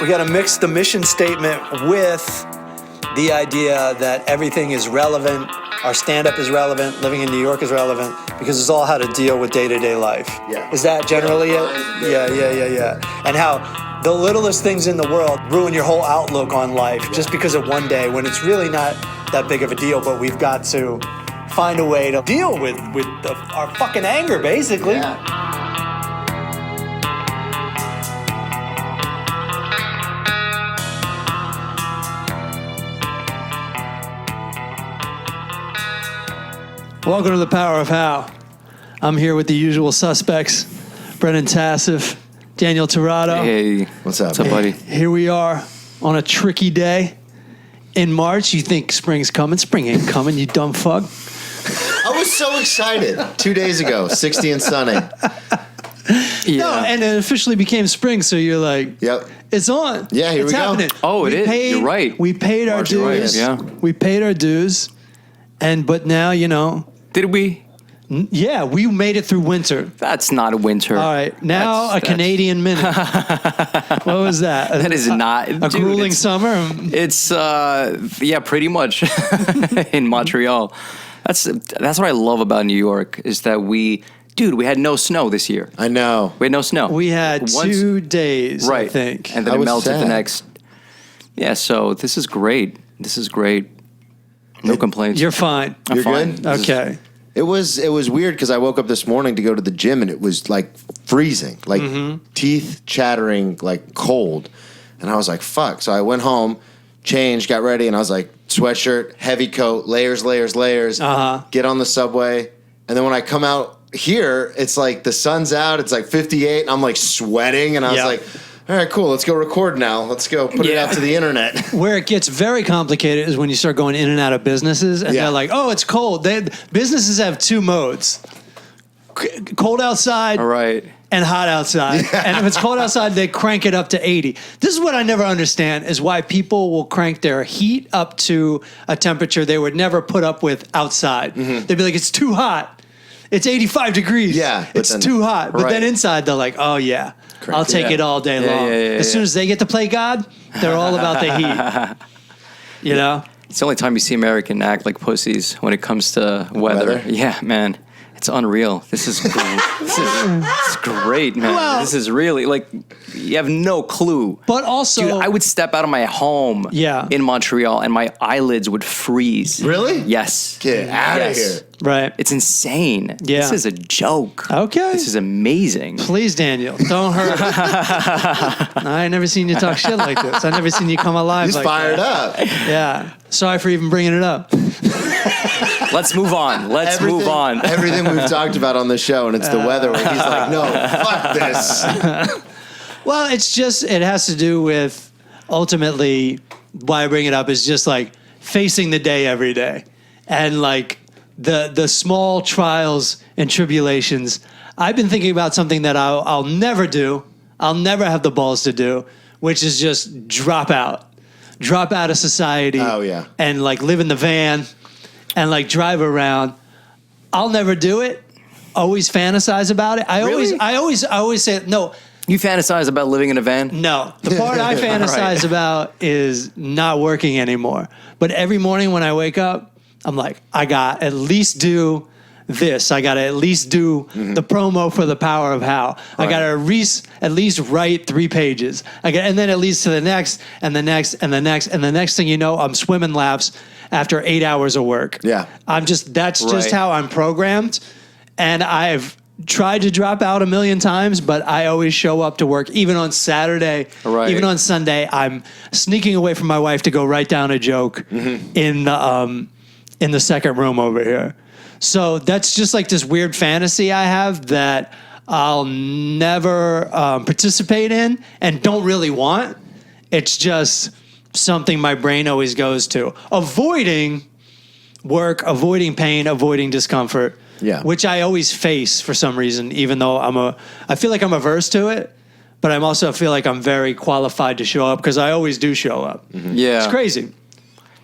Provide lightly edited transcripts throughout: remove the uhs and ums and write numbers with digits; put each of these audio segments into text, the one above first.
we got to mix the mission statement with the idea that everything is relevant. Our stand-up is relevant. Living in New York is relevant because it's all how to deal with day-to-day life. Yeah. Is that generally it? Yeah. And how the littlest things in the world ruin your whole outlook on life just because of one day when it's really not that big of a deal, but we've got to find a way to deal with our fucking anger, basically. Yeah. Welcome to the Power of How. I'm here with the usual suspects, Brennan Tassif, Daniel Torrado. Hey. What's up, buddy? Here we are on a tricky day in March. You think spring's coming. Spring ain't coming, you dumb fuck. I was so excited 2 days ago, 60 and sunny. Yeah. No, and it officially became spring, so you're like, Yep. it's on. Yeah, here it's we go. happening. Oh, it is. You're right. We paid our March, you're right, dues. yeah. We paid our dues. But now, Did we? yeah, we made it through winter. That's not a winter. All right, now That's- Canadian minute. What was that? That is not a dude, grueling it's- summer. It's pretty much in Montreal. That's what I love about New York is that we had no snow this year. I know. We had no snow. We had 2 days, right, I think. and then I it was melted the sad. next. Yeah, so this is great. No complaints. You're fine. I'm You're fine. good? Okay. It was weird because I woke up this morning to go to the gym and it was like freezing, like teeth chattering, like cold. And I was like, fuck. So I went home, changed, got ready, and I was like, sweatshirt, heavy coat, layers. Get on the subway. And then when I come out here, it's like the sun's out, it's like 58, and I'm like sweating. And I was Yeah. like, all right, cool, let's go record now. Let's go put it out to the internet. Where it gets very complicated is when you start going in and out of businesses, and Yeah. they're like, "Oh, it's cold." Businesses have 2 modes: cold outside, All right. and hot outside. And if it's cold outside, they crank it up to 80. This is what I never understand: is why people will crank their heat up to a temperature they would never put up with outside. They'd be like, "It's too hot. It's 85 degrees. Yeah, but it's then- too hot." But then Right. inside, they're like, "Oh yeah, I'll take Yeah. it all day Yeah, long." yeah, As soon as they get to play God, they're all about the heat. You know? It's the only time you see American act like pussies when it comes to weather. Weather? Yeah, man. It's unreal. This is this is great, man. Well- this is really like you have no clue. But also, Dude, I would step out of my home Yeah. in Montreal and my eyelids would freeze. Really? Yes. Get out of here. right? It's insane. Yeah. This is a joke. Okay. This is amazing. Please, Daniel, don't hurt. I ain't never seen you talk shit like this. I never seen you come alive He's like fired that. up. Yeah. Sorry for even bringing it up. Let's move on. Let's move on. Everything we've talked about on the show, and it's the weather where he's like, no, fuck this. Well, it has to do with ultimately why I bring it up is just like facing the day every day and like the small trials and tribulations. I've been thinking about something that I'll never do. I'll never have the balls to do, which is just drop out of society. Oh, yeah. And like live in the van and like drive around. I'll never do it. Always fantasize about it. I Really? always say no. You fantasize about living in a van? No, the part I fantasize about is not working anymore. But every morning when I wake up, I'm like, I got to at least do this. I got to at least do the promo for the Power of How. I got to at least write 3 pages. And then it leads to the next and the next and the next. And the next thing you know, I'm swimming laps after 8 hours of work. Yeah. That's just Right. how I'm programmed. And I've tried to drop out a million times, but I always show up to work, even on Saturday, Right. even on Sunday. I'm sneaking away from my wife to go write down a joke in the second room over here. So that's just like this weird fantasy I have that I'll never participate in and don't really want. It's just something my brain always goes to. Avoiding work, avoiding pain, avoiding discomfort. Yeah. Which I always face for some reason, even though I feel like I'm averse to it, but I also feel like I'm very qualified to show up because I always do show up. Yeah. It's crazy.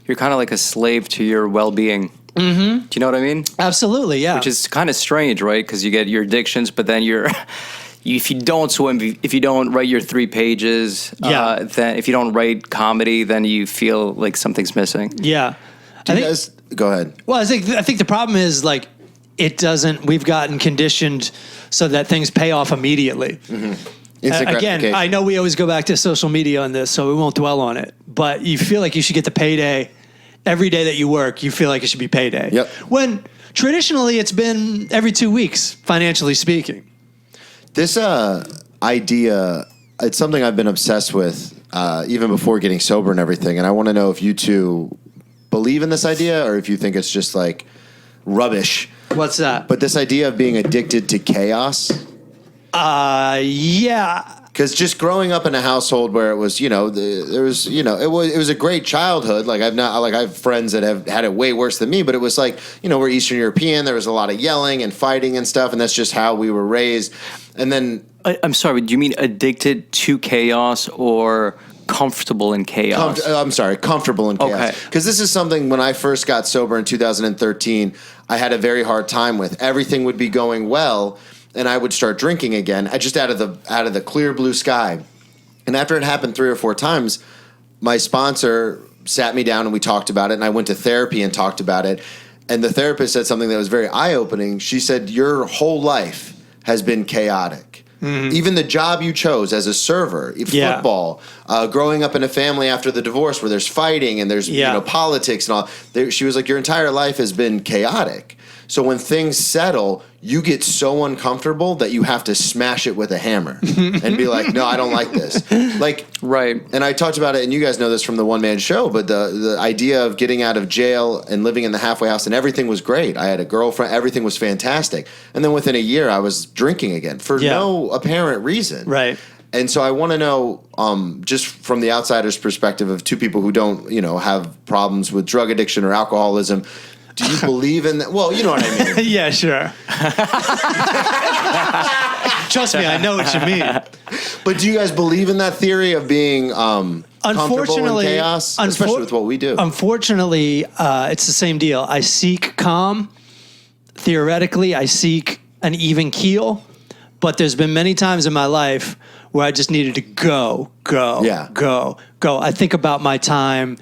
You're kind of like a slave to your well-being. Mm-hmm. Do you know what I mean? Absolutely, yeah. Which is kind of strange, right? Because you get your addictions, but then you're if you don't swim, if you don't write your 3 pages, then if you don't write comedy, then you feel like something's missing. Yeah. Go ahead. Well, I think the problem is like it doesn't. We've gotten conditioned so that things pay off immediately. Again, I know we always go back to social media on this, so we won't dwell on it. But you feel like you should get the payday every day that you work. You feel like it should be payday. Yep. When traditionally it's been every 2 weeks, financially speaking. This idea, it's something I've been obsessed with even before getting sober and everything. And I want to know if you two believe in this idea or if you think it's just like rubbish. What's that? But this idea of being addicted to chaos. Yeah. Because just growing up in a household where it was, there was, it was a great childhood. Like I have friends that have had it way worse than me, but it was like, we're Eastern European. There was a lot of yelling and fighting and stuff, and that's just how we were raised. And then I'm sorry, do you mean addicted to chaos or comfortable in chaos? I'm sorry, comfortable in chaos. Okay. Because this is something when I first got sober in 2013, I had a very hard time with. Everything would be going well, and I would start drinking again, just out of the clear blue sky. And after it happened 3 or 4 times, my sponsor sat me down and we talked about it, and I went to therapy and talked about it. And the therapist said something that was very eye-opening. She said, your whole life has been chaotic. Mm-hmm. Even the job you chose as a server, football, growing up in a family after the divorce where there's fighting and there's politics and all. She was like, your entire life has been chaotic. So when things settle, you get so uncomfortable that you have to smash it with a hammer and be like, no, I don't like this. Like, right. And I talked about it, and you guys know this from the one-man show, but the idea of getting out of jail and living in the halfway house, and everything was great. I had a girlfriend. Everything was fantastic. And then within a year, I was drinking again for no apparent reason. Right. And so I want to know, just from the outsider's perspective of 2 people who don't, have problems with drug addiction or alcoholism, do you believe in that? Well, you know what I mean. Yeah, sure. Trust me, I know what you mean. But do you guys believe in that theory of being comfortable in chaos, especially with what we do? Unfortunately, it's the same deal. I seek calm. Theoretically, I seek an even keel. But there's been many times in my life where I just needed to go. I think about my time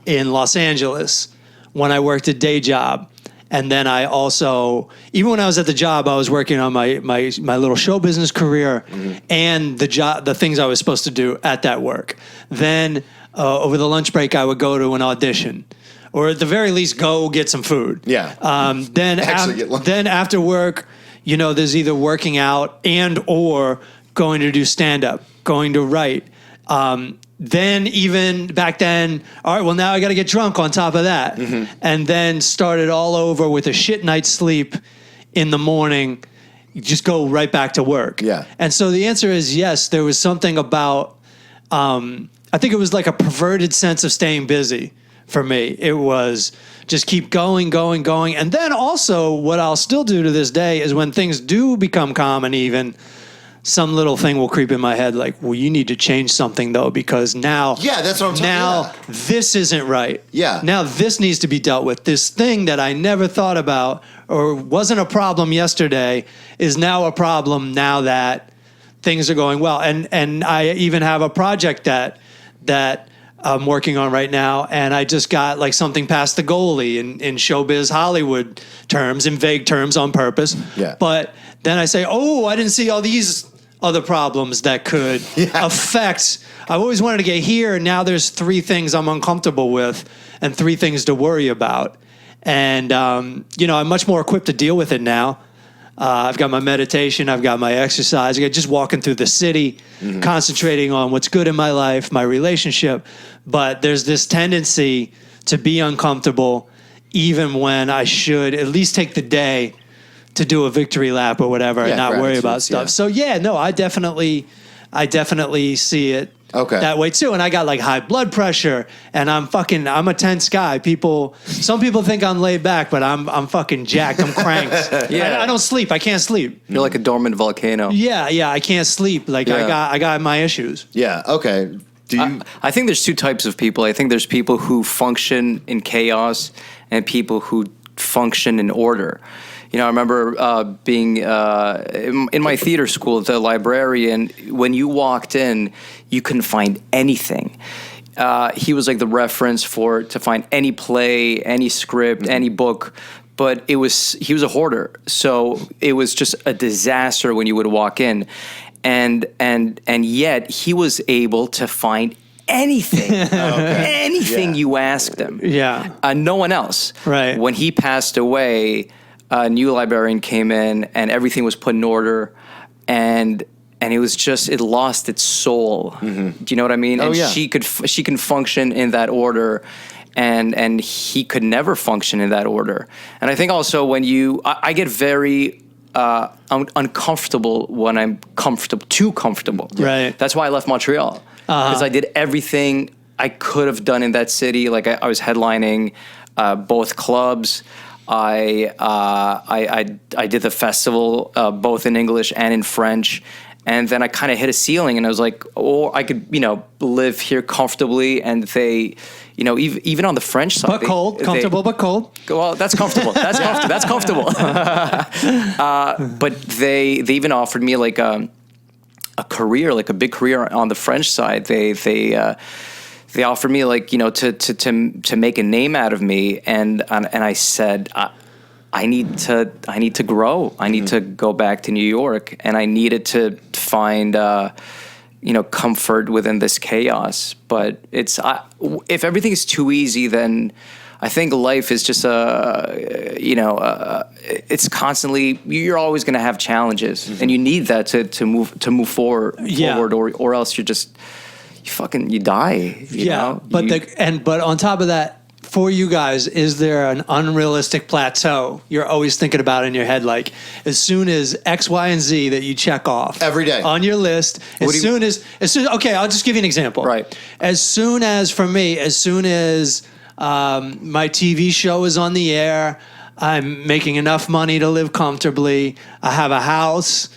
in Los Angeles when I worked a day job. And then I also, even when I was at the job, I was working on my little show business career and the things I was supposed to do at that work. Then over the lunch break, I would go to an audition, or at the very least, go get some food. Yeah. Then after work, there's either working out and or going to do stand-up, going to write. Then even back then, all right, well, now I got to get drunk on top of that. And then started all over with a shit night's sleep in the morning. You just go right back to work. Yeah. And so the answer is yes, there was something about, I think it was like a perverted sense of staying busy for me. It was just keep going. And then also what I'll still do to this day is when things do become calm and even, some little thing will creep in my head like, well, you need to change something, though, because now... Yeah, that's what I'm talking about. Now, this isn't right. Yeah. Now, this needs to be dealt with. This thing that I never thought about or wasn't a problem yesterday is now a problem now that things are going well. And I even have a project that I'm working on right now, and I just got like something past the goalie in showbiz Hollywood terms, in vague terms on purpose. Yeah. But then I say, oh, I didn't see all these other problems that could affect. I've always wanted to get here, and now there's 3 things I'm uncomfortable with and 3 things to worry about. And, I'm much more equipped to deal with it now. I've got my meditation, I've got my exercise, I got just walking through the city, concentrating on what's good in my life, my relationship. But there's this tendency to be uncomfortable even when I should at least take the day to do a victory lap or whatever and not worry about stuff. Yeah. So I definitely see it that way too. And I got like high blood pressure, and I'm a tense guy. Some people think I'm laid back, but I'm fucking jacked. I'm cranked. I don't sleep. I can't sleep. You're like a dormant volcano. Yeah. I can't sleep. Like I got my issues. Yeah. Okay. I think there's 2 types of people. I think there's people who function in chaos and people who function in order. I remember being in my theater school, the librarian, when you walked in, you couldn't find anything. He was like the reference to find any play, any script, any book. But he was a hoarder. So it was just a disaster when you would walk in. And yet he was able to find anything, anything you asked him. Yeah. No one else. Right. When he passed away, a new librarian came in and everything was put in order, and it lost its soul. Do you know what I mean? Oh, and yeah. she can function in that order, and he could never function in that order. And I think also when I get very uncomfortable when I'm too comfortable. Right. That's why I left Montreal, because I did everything I could have done in that city. Like I was headlining both clubs. I did the festival both in English and in French, and then I kind of hit a ceiling, and I was like, I could live here comfortably, and they, even on the French side, But cold, comfortable, but cold. Well, that's comfortable. That's comfortable. But they even offered me like a career, like a big career on the French side. They offered me like to make a name out of me, and I said I need to grow. I need to go back to New York, and I needed to find comfort within this chaos. But if everything is too easy, then I think life is just it's constantly, you're always going to have challenges, and you need that to move forward, or else you die. You know? But on top of that, for you guys, is there an unrealistic plateau you're always thinking about in your head? Like, as soon as X, Y, and Z that you check off every day on your list, okay, I'll just give you an example. Right. As soon as my TV show is on the air, I'm making enough money to live comfortably, I have a house,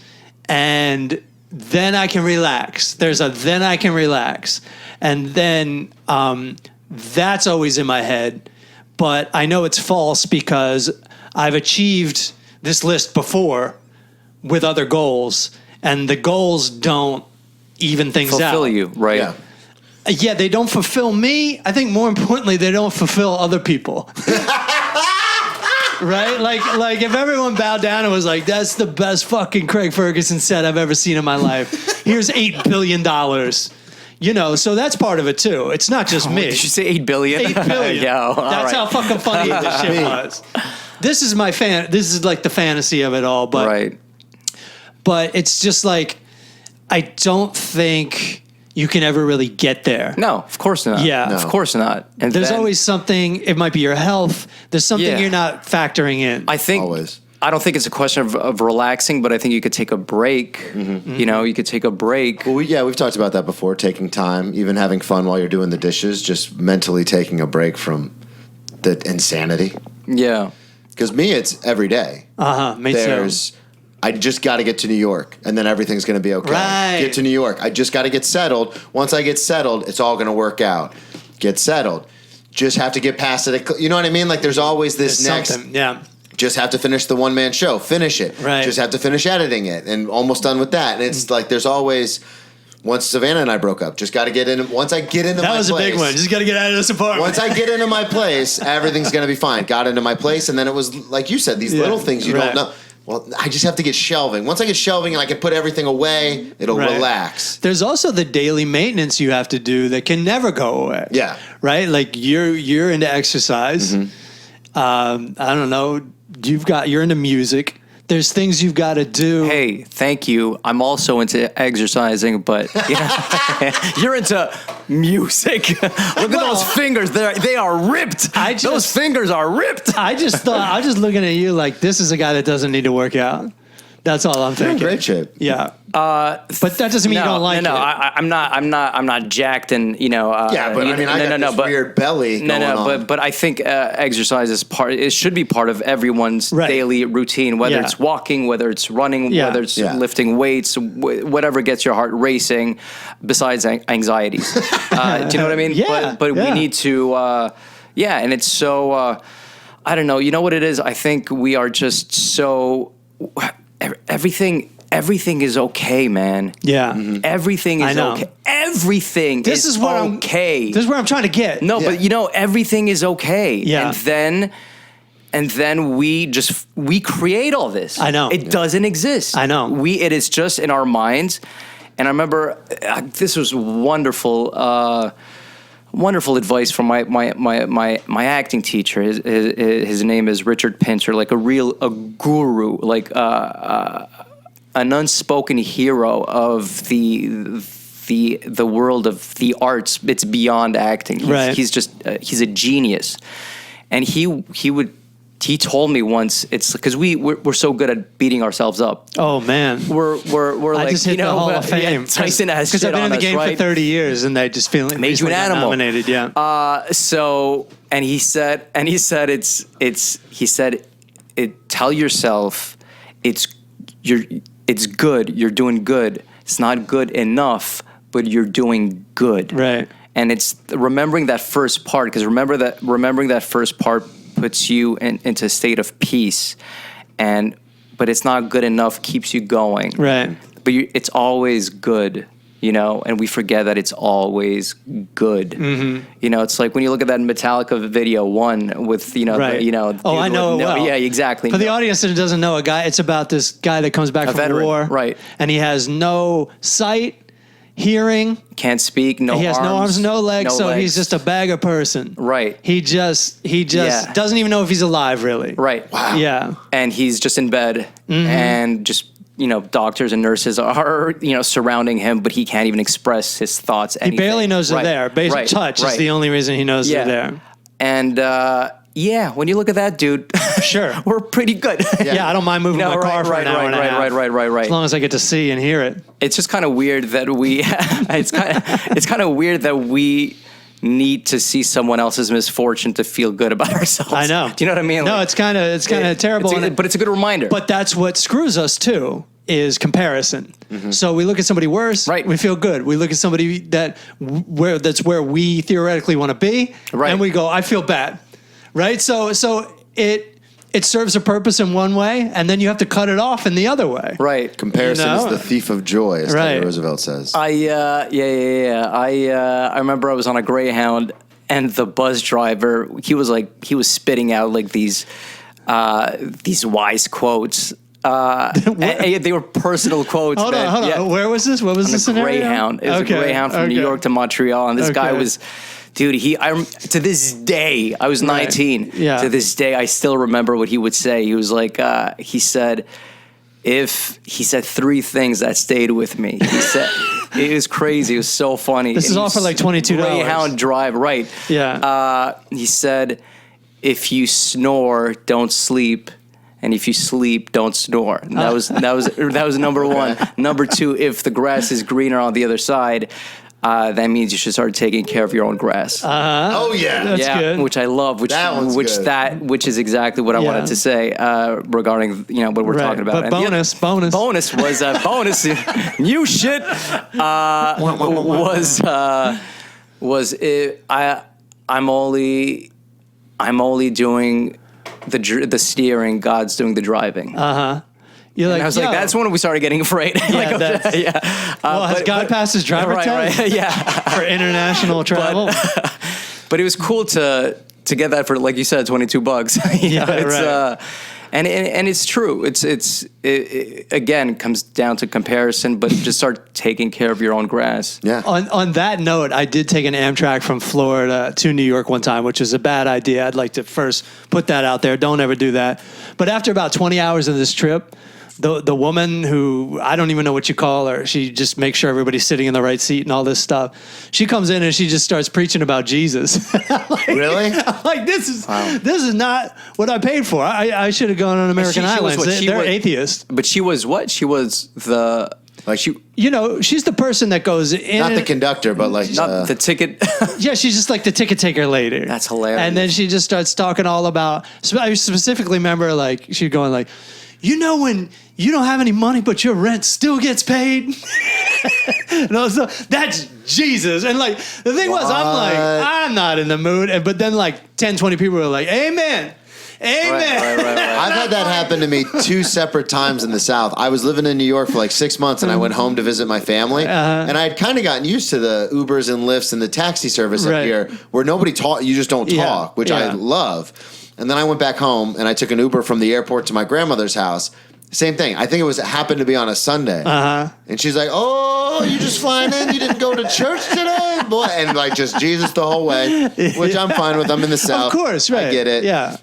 and then I can relax. Then I can relax. And then that's always in my head. But I know it's false because I've achieved this list before with other goals, and the goals don't even things out. Fulfill you, right? Yeah. Yeah, they don't fulfill me. I think more importantly, they don't fulfill other people. Right? Like if everyone bowed down and was like, that's the best fucking Craig Ferguson set I've ever seen in my life. Here's $8 billion. So that's part of it too. It's not just me. Did you say 8 billion? 8 billion. Yeah, that's how fucking funny this shit was. This is like the fantasy of it all, but it's just like, I don't think you can ever really get there. No, of course not. Yeah. No. Of course not. And there's always something, it might be your health, there's something you're not factoring in. I think always. I don't think it's a question of relaxing, but I think you could take a break. Mm-hmm. You could take a break. Well, we've talked about that before, taking time, even having fun while you're doing the dishes, just mentally taking a break from the insanity. Yeah. Because me, it's every day. Me too. I just got to get to New York, and then everything's going to be okay. Right. Get to New York. I just got to get settled. Once I get settled, it's all going to work out. Get settled. Just have to get past it. You know what I mean? Like, there's always this something. Yeah. Just have to finish the one-man show. Finish it. Right. Just have to finish editing it, and almost done with that. And it's like there's always. Once Savannah and I broke up, just got to get in. Once I get into my place. That was a big one. Just got to get out of this apartment. Once I get into my place, everything's going to be fine. Got into my place, and then it was, like you said, these little things you don't know. Well, I just have to get shelving. Once I get shelving and I can put everything away, it'll relax. There's also the daily maintenance you have to do that can never go away. Yeah. Right? Like you're into exercise. I don't know. You're into music. There's things you've got to do. Hey, thank you. I'm also into exercising, but you're into music. Look at those fingers. They are ripped. Those fingers are ripped. I was just looking at you like, this is a guy that doesn't need to work out. That's all I'm thinking. You're in great shape. Yeah. But that doesn't mean you don't like it. I'm not jacked and yeah, but I got this weird belly. Going on. But I think exercise is it should be part of everyone's daily routine, whether it's walking, whether it's running, whether it's lifting weights, whatever gets your heart racing. Besides anxieties, do you know what I mean? Yeah. But we need to, and it's so. I don't know. You know what it is? I think we are just so everything is okay, man. Yeah. Everything I is know. okay. Everything This is what okay. This is where I'm trying to get. No, but everything is okay. Yeah. And then we create all this. I know. It doesn't exist. I know. It is just in our minds. And I remember this was wonderful advice from my acting teacher. His name is Richard Pinter, like a guru, like an unspoken hero of the world of the arts. It's beyond acting. He's just he's a genius, and he told me once, it's because we're so good at beating ourselves up. Oh man, we're I like, just hit the Hall of Fame. Tyson has shit because I've been in on the us, game right? for 30 years, and they just feel Made you an animal. Nominated, yeah. So he said tell yourself it's good. You're doing good. It's not good enough, but you're doing good. Right. And it's remembering that first part, because remembering that first part puts you into a state of peace, but it's not good enough keeps you going. Right. But it's always good, and we forget that it's always good. Mm-hmm. It's like when you look at that Metallica video 1 with, right. I know it well. Yeah, exactly. For the audience that doesn't know, it's about this guy that comes back from veteran, war. right. And he has no sight, hearing. Can't speak, He has no arms, no legs, so he's just a bagger person. Right. He just doesn't even know if he's alive, really. Right. Wow. Yeah. And he's just in bed, and just, doctors and nurses are, surrounding him, but he can't even express his thoughts. He barely knows they're there. Basic touch is the only reason he knows they're there. And, when you look at that, dude, sure, we're pretty good. Yeah, I don't mind moving my car for an hour and a half. Right. As long as I get to see and hear it. It's just kind of weird that it's kind of weird that we need to see someone else's misfortune to feel good about ourselves. I know. Do you know what I mean? No, it's kind of terrible. But it's a good reminder. But that's what screws us too, is comparison. Mm-hmm. So we look at somebody worse, right. we feel good. We look at somebody that's where we theoretically want to be, right. And we go, I feel bad. Right? So it serves a purpose in one way, and then you have to cut it off in the other way. Right. Comparison is the thief of joy, as Teddy Roosevelt says. I remember I was on a Greyhound, and the bus driver, he was spitting out like these wise quotes. And they were personal quotes. Hold on. Yeah. Where was this? What was the scenario? Greyhound. It was a Greyhound from New York to Montreal, and this guy was... Dude, to this day, I was 19. Right. Yeah. To this day, I still remember what he would say. He was like, he said 3 things that stayed with me. He said, it was crazy. It was so funny. This is all for like $22. Greyhound Drive, right. Yeah. He said, if you snore, don't sleep. And if you sleep, don't snore. And that was number 1. Number 2, if the grass is greener on the other side, that means you should start taking care of your own grass. Oh yeah, that's good. Which I love. Which is exactly what I wanted to say regarding what we're talking about. But and bonus was bonus. New shit was it. I'm only doing the steering. God's doing the driving. You're like, I was like, that's when we started getting afraid. Has God passed his driver test? Right, yeah. For international travel? But it was cool to get that for, like you said, $22. And it's true. It again comes down to comparison, but just start taking care of your own grass. Yeah. On that note, I did take an Amtrak from Florida to New York one time, which is a bad idea. I'd like to first put that out there. Don't ever do that. But after about 20 hours of this trip, the woman who, I don't even know what you call her, she just makes sure everybody's sitting in the right seat and all this stuff. She comes in and she just starts preaching about Jesus. Really? I'm like, this is not what I paid for. I should have gone on American Islands. They're atheists. But she was what? She was the... Like she, she's the person that goes in. Not the conductor, but like not the ticket. Yeah, she's just like the ticket taker later. That's hilarious. And then she just starts talking all about. I specifically remember like she going like, when you don't have any money, but your rent still gets paid. And I was like, that's Jesus. And like the thing was, I'm like, I'm not in the mood. But then like 10, 20 people were like, Amen. Amen. Right. I've had that happen to me 2 separate times in the South. I was living in New York for like 6 months, and I went home to visit my family. And I had kind of gotten used to the Ubers and Lyfts and the taxi service up here, where nobody talk. You just don't talk, which I love. And then I went back home, and I took an Uber from the airport to my grandmother's house. Same thing. I think it happened to be on a Sunday. And she's like, "Oh, you just flying in? You didn't go to church today, boy?" And like just Jesus the whole way, which I'm fine with. I'm in the South. Of course, right. I get it. Yeah.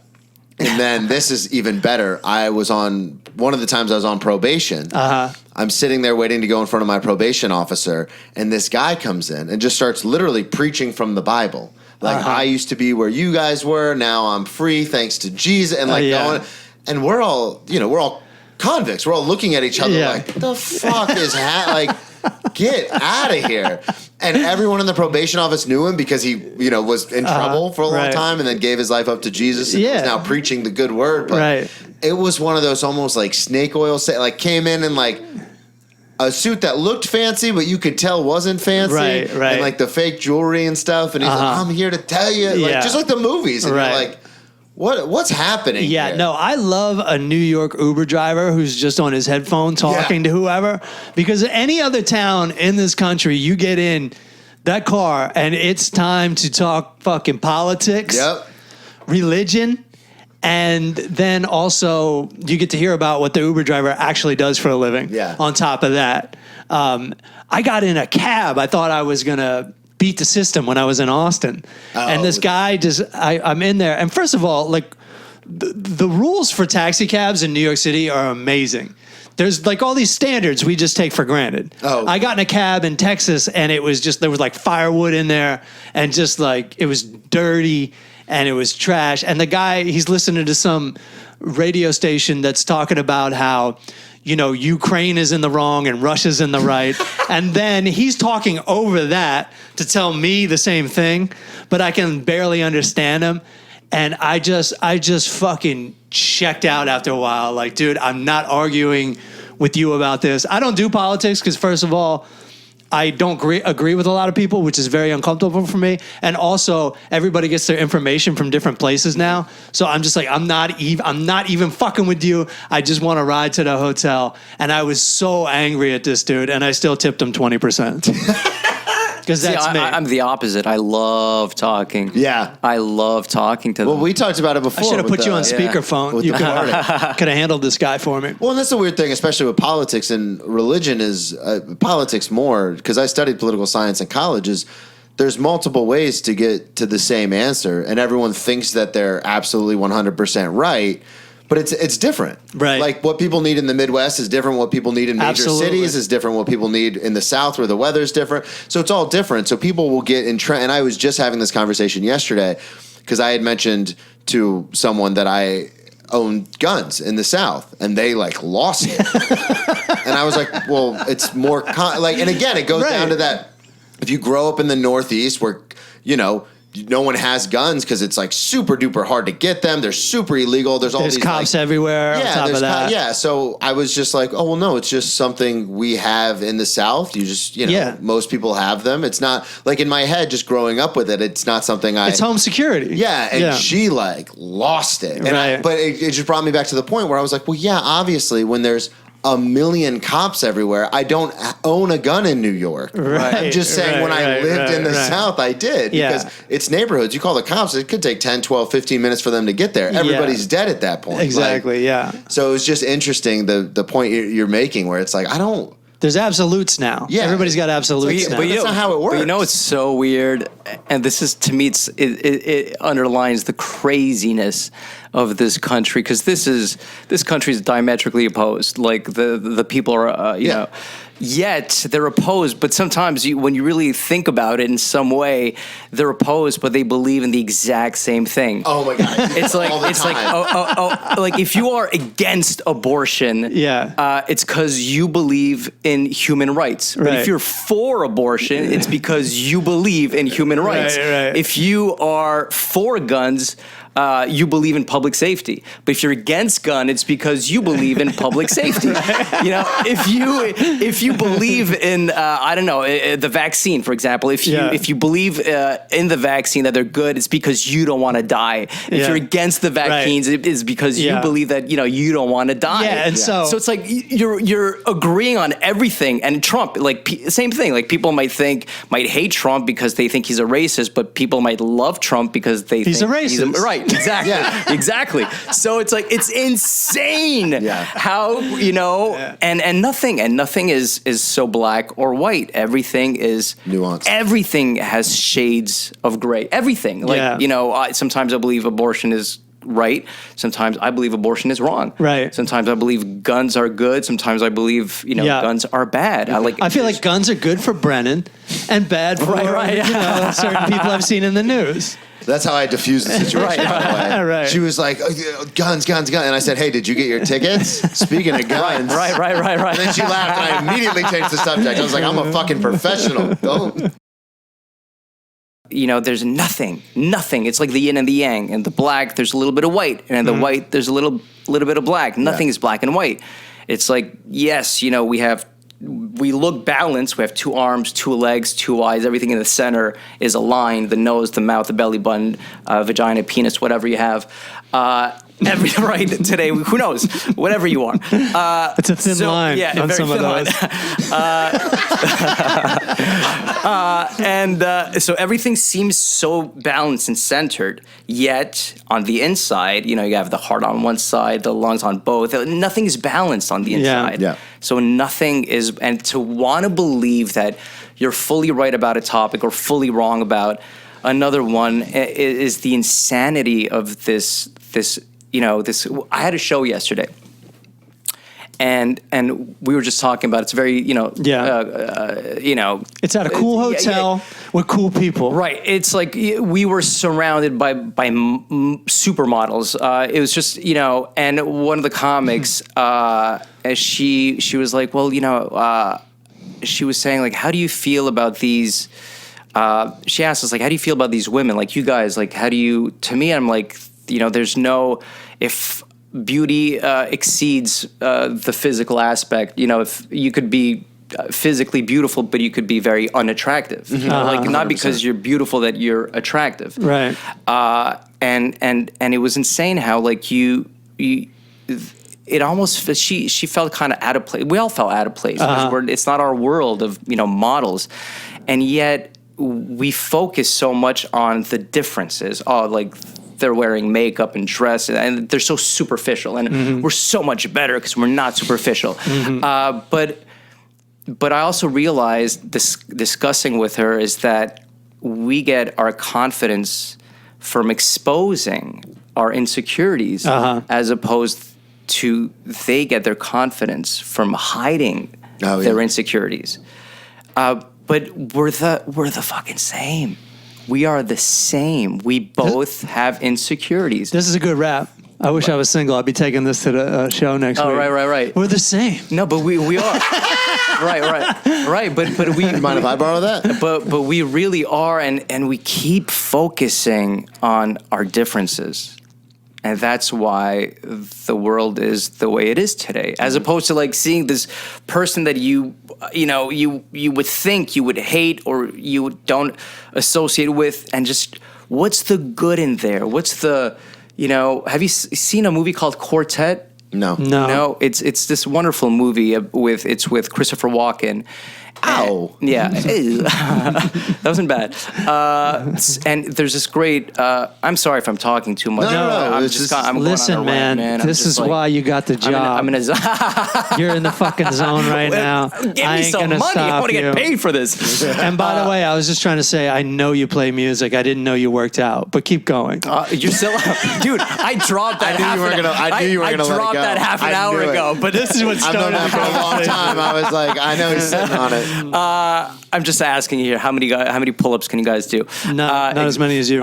And then this is even better. I was on one of the times I was on probation. I'm sitting there waiting to go in front of my probation officer, and this guy comes in and just starts literally preaching from the Bible. Like, I used to be where you guys were. Now I'm free thanks to Jesus. And like going, and we're all convicts. We're all looking at each other like, the fuck is like, get out of here. And everyone in the probation office knew him because he, was in trouble for a long time and then gave his life up to Jesus and was now preaching the good word. But it was one of those almost like snake oil, like came in like a suit that looked fancy, but you could tell wasn't fancy. Right. And like the fake jewelry and stuff. And he's like, I'm here to tell you. Like, just like the movies. And you're like, what's happening here? No, I love a New York Uber driver who's just on his headphone talking to whoever, because any other town in this country, you get in that car and it's time to talk fucking politics, religion, and then also you get to hear about what the Uber driver actually does for a living. On top of that, I got in a cab. I thought I was going to beat the system when I was in Austin. And this guy I'm in there. And first of all, like the rules for taxi cabs in New York City are amazing. There's like all these standards we just take for granted. I got in a cab in Texas and it was just, there was like firewood in there and just like, it was dirty and it was trash. And the guy, he's listening to some radio station that's talking about how, Ukraine is in the wrong and Russia's in the right. And then he's talking over that to tell me the same thing, but I can barely understand him. And I just fucking checked out after a while. Like, dude, I'm not arguing with you about this. I don't do politics because, first of all, I don't agree with a lot of people, which is very uncomfortable for me. And also, everybody gets their information from different places now. So I'm just like, I'm not even fucking with you. I just want to ride to the hotel. And I was so angry at this dude, and I still tipped him 20%. Because that's me. I'm the opposite. I love talking. Yeah. I love talking to them. Well, we talked about it before. I should have put you on speakerphone. You could have handled this guy for me. Well, and that's the weird thing, especially with politics and religion is politics more, because I studied political science in college, is there's multiple ways to get to the same answer, and everyone thinks that they're absolutely 100% right. But it's different. Right. Like what people need in the Midwest is different. What people need in major cities is different. What people need in the South where the weather's different. So it's all different. So people will get in and I was just having this conversation yesterday because I had mentioned to someone that I own guns in the South and they like lost it. And I was like, well, it's more and again, it goes down to that. If you grow up in the Northeast where, no one has guns because it's like super duper hard to get them. They're super illegal. There's these cops everywhere. Yeah, on top of that. So I was just like, oh well, no, it's just something we have in the South. You just, most people have them. It's not like in my head, just growing up with it. It's not something It's home security. Yeah, and she like lost it. And but it just brought me back to the point where I was like, well, yeah, obviously when there's a million cops everywhere, I don't own a gun in New York. I'm just saying when I lived in the South, I did. Because it's neighborhoods. You call the cops, it could take 10, 12, 15 minutes for them to get there. Everybody's dead at that point. Exactly, So it's just interesting, the point you're making where it's like, I don't... There's absolutes now. Yeah. Everybody's got absolutes now. But that's not how it works. But it's so weird, and this is, to me, it underlines the craziness of this country, because this country is diametrically opposed. Like the people are, you know, yet they're opposed. But sometimes when you really think about it in some way, they're opposed, but they believe in the exact same thing. Oh my God! It's like like if you are against abortion, it's because you believe in human rights. But if you're for abortion, it's because you believe in human rights. If you are for guns, you believe in public safety. But if you're against gun, it's because you believe in public safety. You know, if you believe in I don't know, the vaccine, for example, if you believe in the vaccine that they're good, it's because you don't want to die. If you're against the vaccines, it is because you believe that, you know, you don't want to die. Yeah, and so it's like you're agreeing on everything. And Trump, like same thing. Like people might hate Trump because they think he's a racist, but people might love Trump because they he's think a racist. right, exactly. Exactly. So it's like it's insane how, you know, and nothing is so black or white. Everything is nuanced. Everything has shades of gray. Everything. Like, you know, sometimes I believe abortion is right. Sometimes I believe abortion is wrong. Right. Sometimes I believe guns are good. Sometimes I believe, you know, guns are bad. I feel like guns are good for Brennan and bad for you know, certain people I've seen in the news. That's how I diffused the situation, by the way. Right. She was like, oh, guns. And I said, hey, did you get your tickets? Speaking of guns. Right. And then she laughed, and I immediately changed the subject. I was like, I'm a fucking professional. Don't. You know, there's nothing. It's like the yin and the yang. And the black, there's a little bit of white. And in the white, there's a little bit of black. Nothing is black and white. It's like, yes, you know, we look balanced. We have 2 arms, 2 legs, 2 eyes. Everything in the center is aligned. The nose, the mouth, the belly button, vagina, penis, whatever you have. Right today, who knows? Whatever you are. It's a thin line on some of those. So everything seems so balanced and centered. Yet on the inside, you know, you have the heart on one side, the lungs on both. Nothing is balanced on the inside. Yeah. So nothing is, and to want to believe that you're fully right about a topic or fully wrong about another one is the insanity of this. You know, I had a show yesterday, and we were just talking about it's very, you know, you know, it's at a cool hotel with cool people, right? It's like we were surrounded by supermodels. It was just, you know, and one of the comics, she was like, well, you know, she was saying like, how do you feel about these? She asked us like, how do you feel about these women? Like you guys, like, how do you? To me, I'm like, you know, there's no, if beauty exceeds the physical aspect, you know, if you could be physically beautiful, but you could be very unattractive, you know, like not 100%. Because you're beautiful that you're attractive, right? And it was insane how like you it almost she felt kind of out of place. We all felt out of place because it's not our world of, you know, models, and yet we focus so much on the differences. Oh, like they're wearing makeup and dress, and they're so superficial, and we're so much better because we're not superficial. But I also realized this discussing with her is that we get our confidence from exposing our insecurities as opposed to they get their confidence from hiding their insecurities. But we're the fucking same. We are the same. We both have insecurities. This is a good rap. I wish I was single. I'd be taking this to the show next week. Oh, right. We're the same. No, but we are. right. But we mind if I borrow that? But we really are, and we keep focusing on our differences. And that's why the world is the way it is today, as opposed to like seeing this person that you would think you would hate or you don't associate with, and just what's the good in there? What's the, you know? Have you seen a movie called Quartet? No. It's this wonderful movie with Christopher Walken. Ow. Yeah. That wasn't bad. And there's this great, I'm sorry if I'm talking too much. No. I'm listen, going on a man, rant, this is like, why you got the job. You're in the fucking zone right now. Give me some money. I want to get paid for this. And by the way, I was just trying to say, I know you play music. I didn't know you worked out, but keep going. You're still, dude. I dropped that. I knew you were gonna let it go. I dropped that half an hour ago. But this is what I've known started that for a long time. I was like, I know he's sitting on it. I'm just asking you here, how many pull-ups can you guys do? Not as many as you.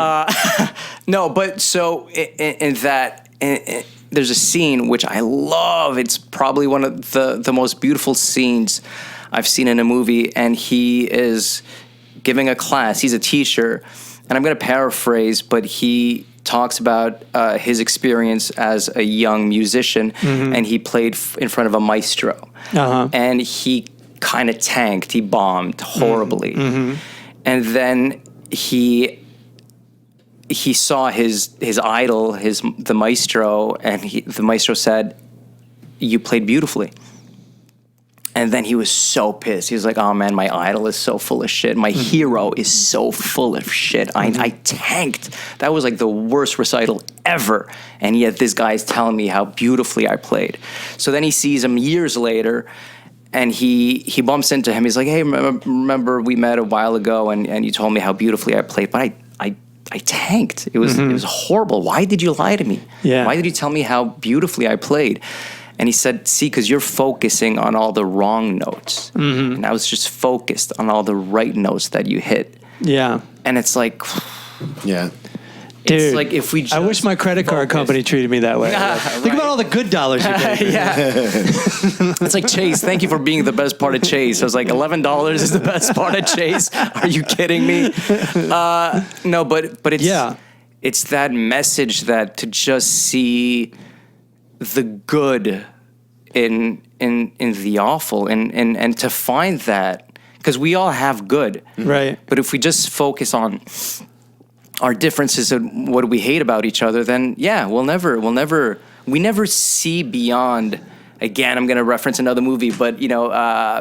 No, but so in that, there's a scene which I love. It's probably one of the most beautiful scenes I've seen in a movie, and he is giving a class. He's a teacher, and I'm going to paraphrase, but he talks about his experience as a young musician, and he played in front of a maestro, and he kind of tanked. He bombed horribly, and then he saw his idol, the maestro, and the maestro said, "You played beautifully." And then he was so pissed. He was like, "Oh man, my idol is so full of shit. My hero is so full of shit. I tanked. That was like the worst recital ever. And yet this guy's telling me how beautifully I played." So then he sees him years later, and he bumps into him. He's like, "Hey, remember we met a while ago, and you told me how beautifully I played, but I tanked. It was horrible. Why did you lie to me? Yeah. Why did you tell me how beautifully I played?" And he said, "See, because you're focusing on all the wrong notes. And I was just focused on all the right notes that you hit." Yeah. And it's like, Yeah. Dude, it's like if we just I wish my credit card company treated me that way. Think about all the good dollars you paid. Yeah. It's like, Chase, thank you for being the best part of Chase. I was like, $11 is the best part of Chase? Are you kidding me? No, but it's that message that to just see the good in the awful and to find that, because we all have good. Right. But if we just focus on our differences and what we hate about each other, then we never see beyond. Again, I'm going to reference another movie, but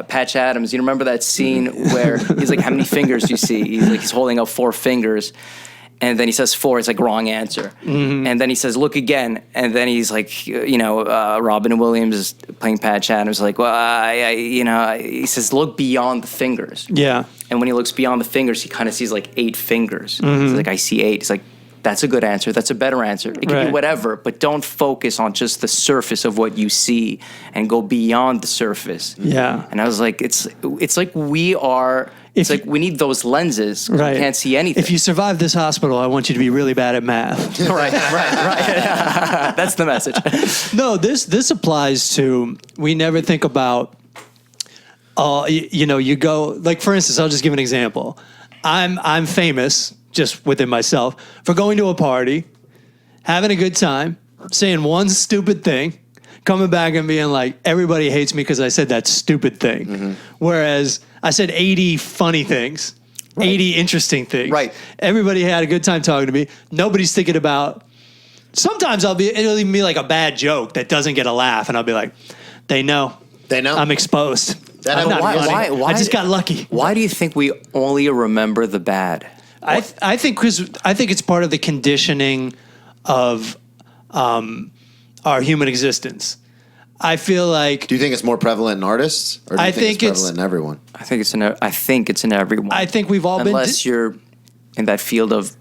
Patch Adams. You remember that scene where he's like, "How many fingers do you see?" He's holding up 4 fingers, and then he says 4. It's like wrong answer, and then he says, "Look again," and then he's like, Robin Williams is playing Patch Adams, like, "Well, he says, look beyond the fingers." Yeah. And when he looks beyond the fingers, he kind of sees like 8 fingers. He's like, "I see 8." He's like, "That's a good answer. That's a better answer. It can be whatever, but don't focus on just the surface of what you see and go beyond the surface." Yeah. And I was like, it's like we are. It's like we need those lenses. Right. We can't see anything. If you survive this hospital, I want you to be really bad at math. right. That's the message. No, this applies to, we never think about, you go, like, for instance, I'll just give an example. I'm famous, just within myself, for going to a party, having a good time, saying one stupid thing, coming back and being like, everybody hates me because I said that stupid thing. Whereas I said 80 funny things, 80 interesting things. Right. Everybody had a good time talking to me. Nobody's thinking about, sometimes it'll even be like a bad joke that doesn't get a laugh, and I'll be like, they know. I'm exposed. I'm not funny. Why, I just got lucky. Why do you think we only remember the bad? I think it's part of the conditioning of our human existence. I feel like. Do you think it's more prevalent in artists, or do you think it's prevalent in everyone? I think it's in everyone. I think we've all unless you're in that field of,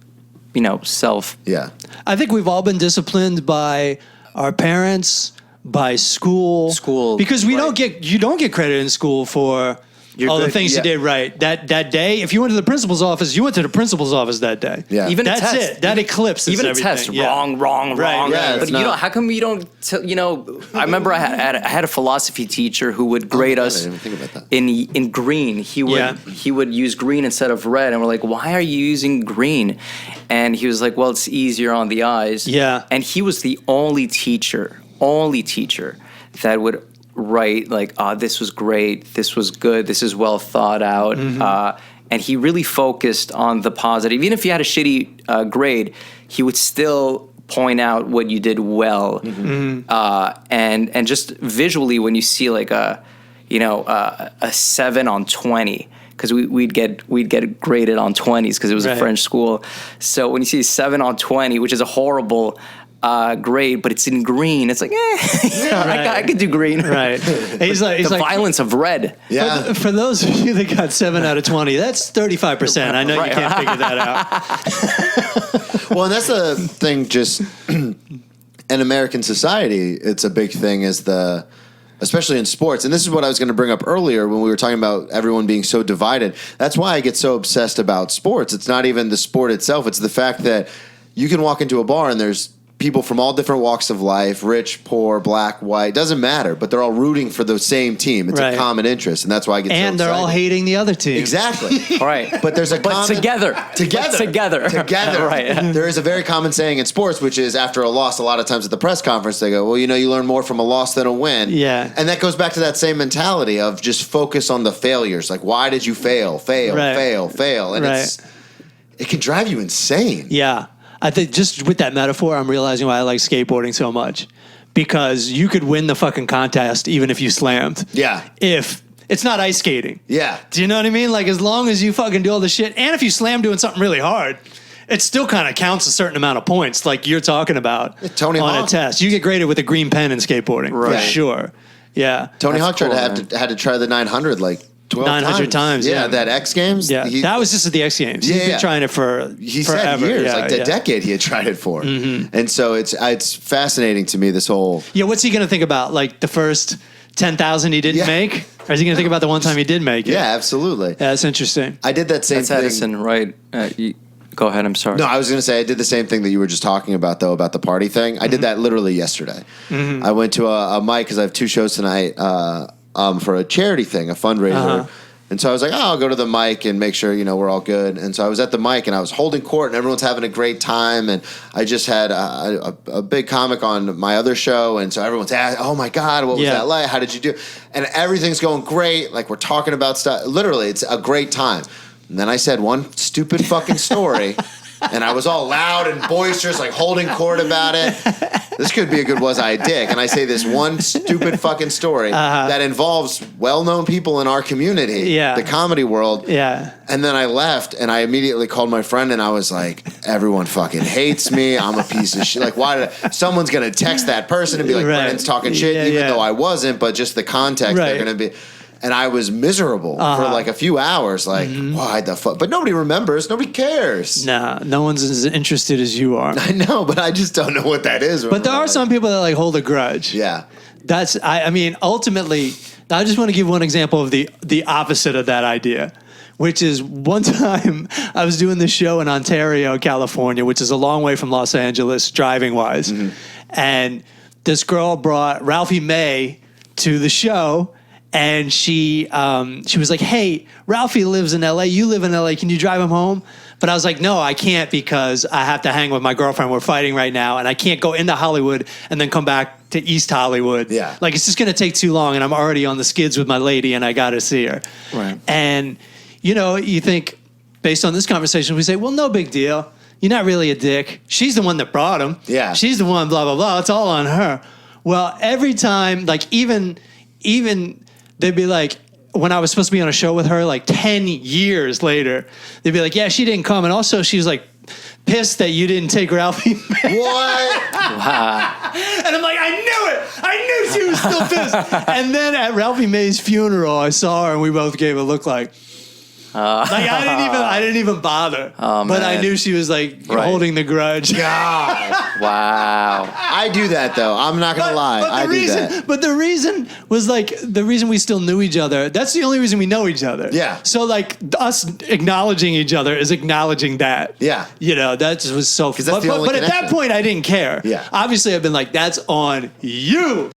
self. Yeah. I think we've all been disciplined by our parents, by school, because you don't get credit in school for all the things you did right that day. If you went to the principal's office, you went to the principal's office that day. Yeah. Even that's a test. it. That eclipses even everything. a test. Wrong. Yeah, but how come you don't? I remember I had a philosophy teacher who would grade us I didn't even think about that. in green. He would use green instead of red, and we're like, "Why are you using green?" And he was like, "Well, it's easier on the eyes." Yeah. And he was the only teacher that would write like, "This was great, this was good, this is well thought out," and he really focused on the positive. Even if you had a shitty grade, he would still point out what you did well, and just visually when you see like a 7 on 20. Because we'd get graded on 20s because it was a French school. So when you see 7 on 20, which is a horrible grade, but it's in green, it's like, I could do green. Right. He's like violence of red. Yeah. For those of you that got 7 out of 20, that's 35%. I know you can't figure that out. Well, and that's the thing. Just in American society, it's a big thing. Especially in sports. And this is what I was going to bring up earlier when we were talking about everyone being so divided. That's why I get so obsessed about sports. It's not even the sport itself. It's the fact that you can walk into a bar and there's people from all different walks of life, rich, poor, black, white, doesn't matter, but they're all rooting for the same team. It's a common interest, and that's why I get and so they're excited. all hating the other team. Exactly. Right. But there's a common... Together. Right. There is a very common saying in sports, which is after a loss, a lot of times at the press conference, they go, well, you learn more from a loss than a win. Yeah. And that goes back to that same mentality of just focus on the failures. Like, why did you fail? And it can drive you insane. Yeah. I think just with that metaphor, I'm realizing why I like skateboarding so much. Because you could win the fucking contest even if you slammed. Yeah. If it's not ice skating. Yeah. Do you know what I mean? Like, as long as you fucking do all the shit, and if you slam doing something really hard, it still kind of counts a certain amount of points, like you're talking about Tony on Hawk. a test. You get graded with a green pen in skateboarding, for sure. Yeah. Tony Hawk cool, had to try the 900 like 12 900 times, yeah. That X Games. Yeah, that was just at the X Games. He's been trying it for he forever. said years, Yeah, like a decade he had tried it for. Mm-hmm. And so it's fascinating to me, this whole... Yeah, what's he going to think about? Like the first 10,000 he didn't make? Or is he going to think about the one time he did make it? Yeah, absolutely. Yeah, that's interesting. I did that same That's thing. Edison, right? Go ahead, I'm sorry. No, I was going to say I did the same thing that you were just talking about, though, about the party thing. I did that literally yesterday. Mm-hmm. I went to a mic because I have 2 shows tonight for a charity thing, a fundraiser. And so I was like, I'll go to the mic and make sure, we're all good. And so I was at the mic and I was holding court and everyone's having a great time. And I just had a big comic on my other show. And so everyone's asking, oh my God, what was that like? How did you do? And everything's going great. Like, we're talking about stuff. Literally, it's a great time. And then I said one stupid fucking story. And I was all loud and boisterous, like holding court about it. This could be a good was I a dick. And I say this one stupid fucking story that involves well-known people in our community, the comedy world. Yeah. And then I left, and I immediately called my friend, and I was like, everyone fucking hates me. I'm a piece of shit. Like, someone's going to text that person and be like, Brennan's talking shit, even though I wasn't, but just the context, they're going to be... And I was miserable for like a few hours. Like, why the fuck? But nobody remembers. Nobody cares. Nah, no one's as interested as you are. I know, but I just don't know what that is. But there are some people that like hold a grudge. Yeah. I mean, ultimately, I just want to give one example of the opposite of that idea, which is one time I was doing this show in Ontario, California, which is a long way from Los Angeles, driving-wise. Mm-hmm. And this girl brought Ralphie May to the show. And she was like, hey, Ralphie lives in L.A. You live in L.A. Can you drive him home? But I was like, no, I can't because I have to hang with my girlfriend. We're fighting right now. And I can't go into Hollywood and then come back to East Hollywood. Yeah. Like, it's just going to take too long. And I'm already on the skids with my lady and I got to see her. Right. And, you think, based on this conversation, we say, well, no big deal. You're not really a dick. She's the one that brought him. Yeah. She's the one, blah, blah, blah. It's all on her. Well, every time, like, even they'd be like, when I was supposed to be on a show with her, like 10 years later, they'd be like, yeah, she didn't come. And also she was like pissed that you didn't take Ralphie May. What? Wow. And I'm like, I knew it. I knew she was still pissed. And then at Ralphie May's funeral, I saw her and we both gave a look like I didn't even bother. Oh, but I knew she was like holding the grudge. God. Wow. I do that though. I'm not gonna lie. I do that. But the reason was like the reason we still knew each other. That's the only reason we know each other. Yeah. So like us acknowledging each other is acknowledging that. Yeah. That just was so. But at that point, I didn't care. Yeah. Obviously, I've been like, that's on you.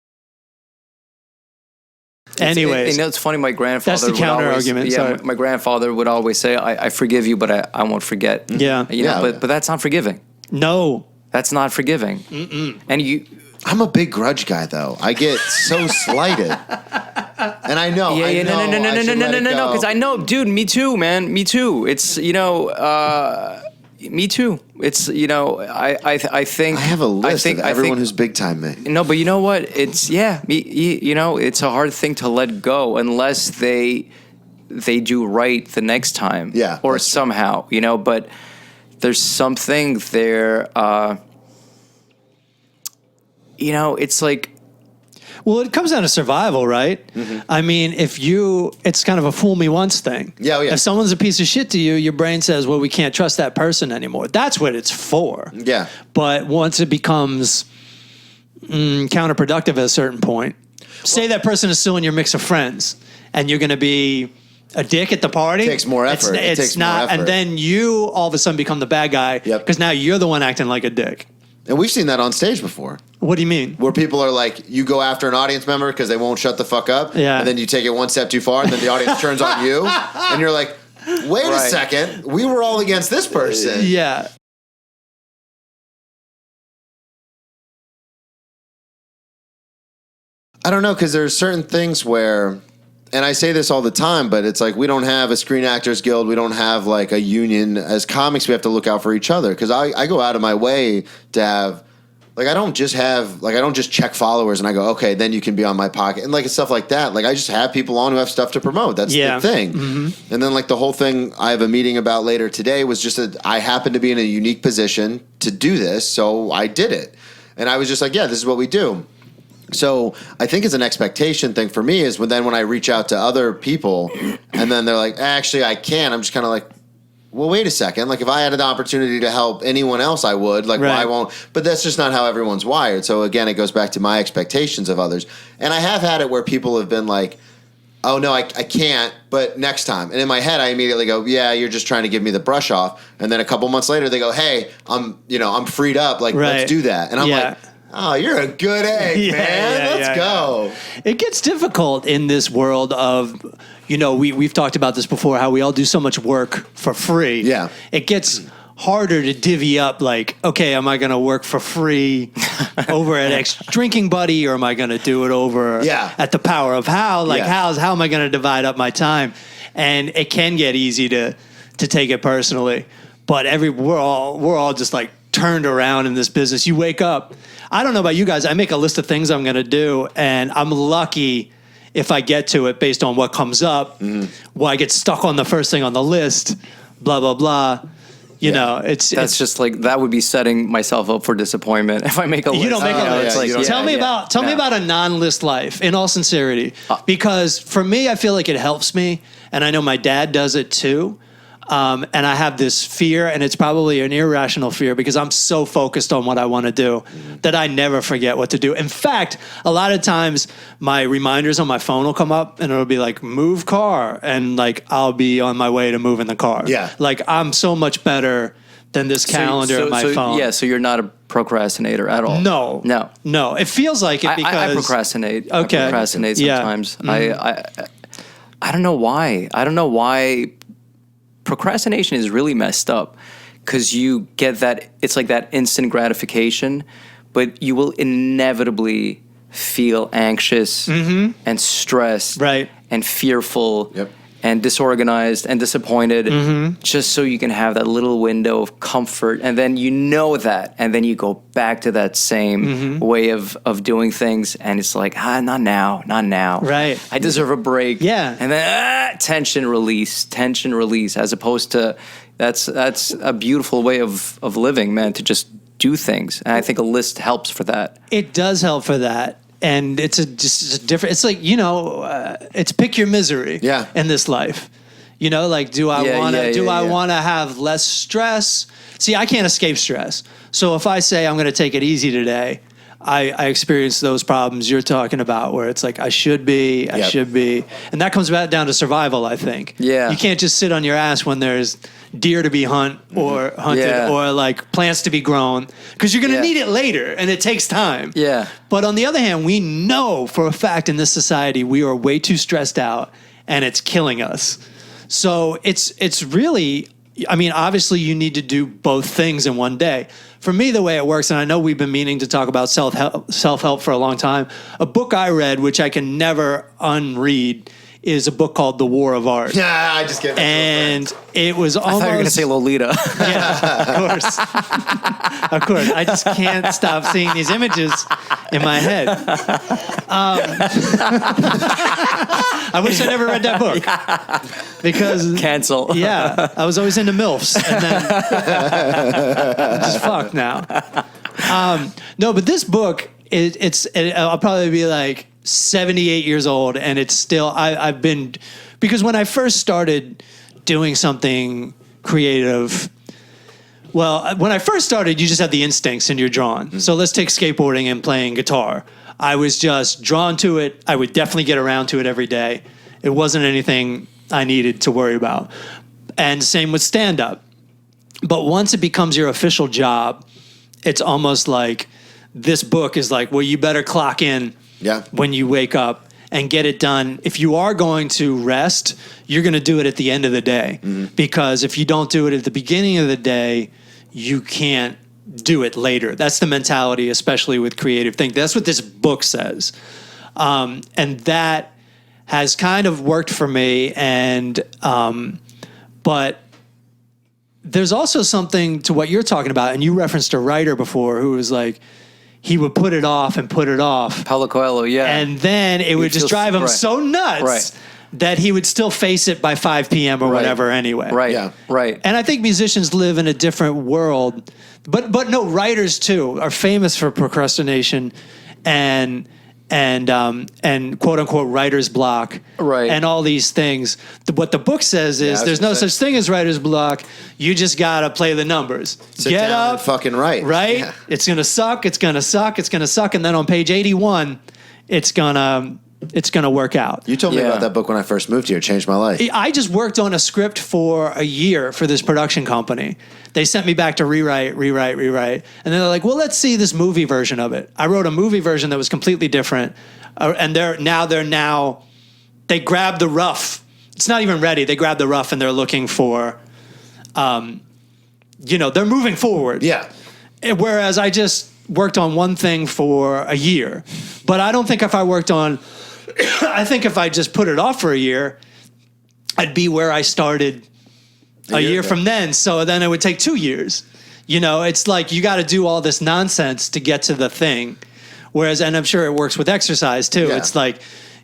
Anyways, it's funny. My grandfather. That's the counter argument. Yeah, my grandfather would always say, "I forgive you, but I won't forget." Yeah, But that's not forgiving. No, that's not forgiving. Mm-mm. And I'm a big grudge guy, though. I get so slighted, and I know. No. Because I know, dude. Me too, man. Me too. It's me too. It's I think I have a list of everyone who's big time me. No, but you know what? It's it's a hard thing to let go unless they do right the next time. Yeah, or somehow, But there's something there. It's like. Well, it comes down to survival, right? Mm-hmm. I mean, it's kind of a fool me once thing. Yeah, yeah. If someone's a piece of shit to you, your brain says, well, we can't trust that person anymore. That's what it's for. Yeah. But once it becomes counterproductive at a certain point, say that person is still in your mix of friends and you're going to be a dick at the party. It takes more effort. It's not, more effort. And then you all of a sudden become the bad guy because now you're the one acting like a dick. And we've seen that on stage before. What do you mean? Where people are like, you go after an audience member because they won't shut the fuck up. Yeah. And then you take it one step too far, and then the audience turns on you. And you're like, wait a second. We were all against this person. Yeah. I don't know, because there's certain things where, and I say this all the time, but it's like we don't have a Screen Actors Guild. We don't have like a union. As comics, we have to look out for each other, because I go out of my way to have, like, I don't just check followers and I go, okay, then you can be on my pocket. And like stuff like that. Like I just have people on who have stuff to promote. That's the thing. Mm-hmm. And then like the whole thing I have a meeting about later today was just that I happened to be in a unique position to do this. So I did it. And I was just like, yeah, this is what we do. So I think it's an expectation thing for me is when I reach out to other people and then they're like, actually, I can't. I'm just kind of like, well, wait a second. Like if I had an opportunity to help anyone else, I would. Like why won't? But that's just not how everyone's wired. So again, it goes back to my expectations of others. And I have had it where people have been like, oh, no, I can't, but next time. And in my head, I immediately go, yeah, you're just trying to give me the brush off. And then a couple months later, they go, hey, I'm freed up. Like, let's do that. And I'm like, oh, you're a good egg, man. Let's go. It gets difficult in this world of, we've talked about this before, how we all do so much work for free. Yeah. It gets harder to divvy up, like, okay, am I going to work for free over at X Drinking Buddy, or am I going to do it over at the Power of How? Like, how am I going to divide up my time? And it can get easy to take it personally. But we're all just like turned around in this business. You wake up. I don't know about you guys. I make a list of things I'm going to do, and I'm lucky if I get to it based on what comes up. Well, I get stuck on the first thing on the list, blah, blah, blah. You know, it's just like, that would be setting myself up for disappointment if I make a list. You don't make a list. It's like, tell me about a non-list life, in all sincerity. Because for me, I feel like it helps me, and I know my dad does it too. And I have this fear, and it's probably an irrational fear because I'm so focused on what I want to do that I never forget what to do. In fact, a lot of times my reminders on my phone will come up and it'll be like, move car. And like, I'll be on my way to moving the car. Yeah. Like, I'm so much better than this calendar on my phone. Yeah, so you're not a procrastinator at all? No. It feels like it because... I procrastinate. Okay. I procrastinate sometimes. Yeah. I don't know why. Procrastination is really messed up because you get that, it's like that instant gratification, but you will inevitably feel anxious and stressed and fearful and disorganized and disappointed just so you can have that little window of comfort. And then you know that, and then you go back to that same way of doing things, and it's like, not now. Right. I deserve a break. Yeah. And then tension release, as opposed to, that's a beautiful way of living, man, to just do things. And I think a list helps for that. It does help for that. And it's just a different, it's like, it's pick your misery in this life. Like, do I want to have less stress? See, I can't escape stress. So if I say I'm going to take it easy today, I experience those problems you're talking about where it's like, I should be. And that comes back down to survival, I think. Yeah. You can't just sit on your ass when there's deer to be hunted or like plants to be grown, because you're going to need it later, and it takes time. Yeah. But on the other hand, we know for a fact in this society, we are way too stressed out, and it's killing us. So it's really, I mean, obviously you need to do both things in one day. For me, the way it works, and I know we've been meaning to talk about self-help for a long time, a book I read, which I can never unread, is a book called The War of Art. Yeah, I just get it. And it was almost... I thought you were going to say Lolita. Yeah, of course. Of course. I just can't stop seeing these images in my head. I wish I never read that book. Because... Cancel. Yeah. I was always into MILFs. And then... I'm just fucked now. No, but this book, I'll probably be like 78 years old, and it's still, I've been, because when I first started doing something creative, well, when I first started, you just have the instincts and you're drawn. Mm-hmm. So let's take skateboarding and playing guitar. I was just drawn to it. I would definitely get around to it every day. It wasn't anything I needed to worry about. And same with stand-up. But once it becomes your official job, it's almost like this book is like, well, you better clock in when you wake up and get it done. If you are going to rest, you're going to do it at the end of the day. Because if you don't do it at the beginning of the day, you can't do it later. That's the mentality, especially with creative things. That's what this book says. And that has kind of worked for me. And, but there's also something to what you're talking about. And you referenced a writer before who was like, he would put it off and put it off. Paulo Coelho, yeah. And then it would just drive him so nuts that he would still face it by 5 p.m. or whatever anyway. Right. And I think musicians live in a different world. But no, writers too are famous for procrastination and quote unquote writer's block, and all these things. What the book says is there's no such thing as writer's block. You just gotta play the numbers. Get up, and fucking write. Right? Yeah. It's gonna suck. It's gonna suck. It's gonna suck. And then on page 81, it's gonna work out. You told me about that book when I first moved here. It changed my life. I just worked on a script for a year for this production company. They sent me back to rewrite. And they're like, well, let's see this movie version of it. I wrote a movie version that was completely different. And they grabbed the rough. It's not even ready. They grabbed the rough and they're looking for, they're moving forward. Yeah. Whereas I just worked on one thing for a year. But I don't think if I think if I just put it off for a year, I'd be where I started a year from then. So then it would take 2 years. It's like you got to do all this nonsense to get to the thing. Whereas, and I'm sure it works with exercise too. Yeah. It's like